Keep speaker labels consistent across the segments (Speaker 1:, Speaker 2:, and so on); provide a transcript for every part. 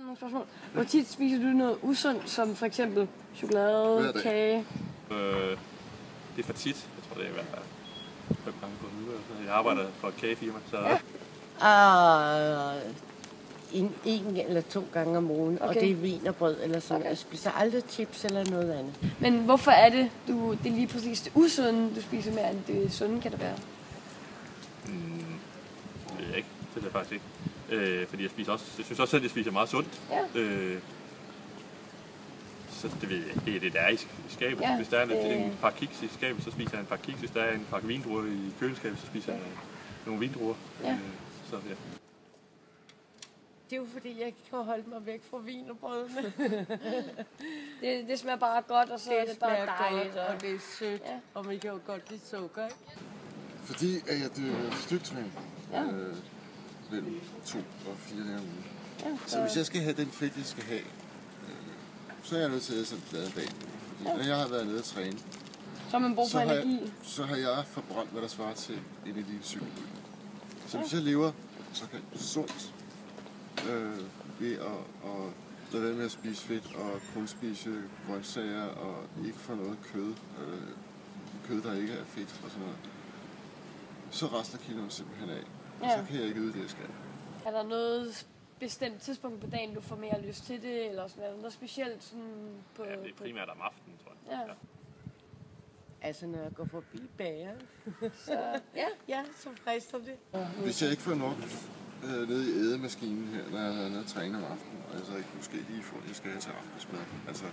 Speaker 1: Nogle spørgsmål. Hvor tit spiser du noget usundt, som for eksempel chokolade, kage?
Speaker 2: Det er for tit. Jeg tror, det er hver 5 gange på en uge. Jeg arbejder for et kagefirma, så...
Speaker 3: Ja. En eller 2 gange om ugen, okay. Og det er wienerbrød eller sådan. Okay. Jeg spiser aldrig chips eller noget andet.
Speaker 1: Men hvorfor er det, det er lige præcis det usunde, du spiser mere end det sunde, kan det være?
Speaker 2: Det ved jeg ikke. Det ved jeg faktisk ikke. Fordi jeg synes også selv, at jeg spiser meget sundt.
Speaker 1: Ja.
Speaker 2: Så det ved jeg ikke. Det er det, der er i skabet. Ja, hvis der er en par kiks i skabet, så spiser jeg en par kiks. Hvis der er en pakke vindruer i køleskabet, så spiser jeg nogle vindruer.
Speaker 1: Ja.
Speaker 2: Så ja.
Speaker 3: Det er jo fordi, jeg ikke kan holde mig væk fra wienerbrødene.
Speaker 1: det smager bare godt, og så er det bare dejligt.
Speaker 3: Og det er sødt, ja. Og man kan jo godt lide sukker, ikke?
Speaker 4: Fordi at jeg dyrker styrketræning mellem 2 og 4 dage om ugen. Ja, så hvis jeg skal have den fedt, jeg skal have, så er jeg nødt til at æde sådan en plade dag. Fordi når jeg har været nede at træne,
Speaker 1: så har man brug for energi.
Speaker 4: Så har jeg forbrændt, hvad der svarer til en elitecykel. Så hvis jeg lever såkaldt sundt, ved at lade være med at spise fedt og kun spise grøntsager og ikke få noget kød, der ikke er fedt og sådan noget, så rester kiloen simpelthen af. Og så kan jeg ikke yde det, jeg skal.
Speaker 1: Er der noget bestemt tidspunkt på dagen, du får mere lyst til det, eller sådan noget specielt sådan på...
Speaker 2: Ja, det er primært om aftenen, tror jeg. Ja.
Speaker 3: Altså, når jeg går forbi bageren,
Speaker 1: så,
Speaker 3: så frister det.
Speaker 4: Hvis jeg ikke får nok nede i ædemaskinen her, når jeg er nede og træne om aftenen, og jeg så ikke måske lige får det, jeg skal have til aftensmad, altså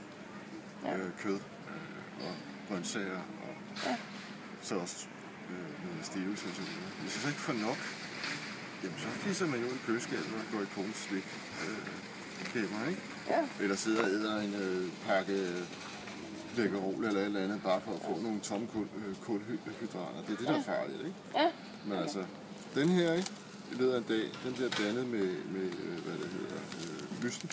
Speaker 4: kød og grøntsager og så også noget stivelse og så videre. Hvis jeg så ikke får nok, jamen så fisser man jo i køleskabet og går i Kogens slik kæmmer, ikke?
Speaker 1: Ja.
Speaker 4: Eller sidder og æder en pakke Lækkerol eller et eller andet, bare for at få nogle tomme kulhydrater. Det er det, der er farligt, ikke?
Speaker 1: Ja.
Speaker 4: Men altså, den her, ikke? I løbet af en dag, den bliver blandet med hvad det hedder, lysten.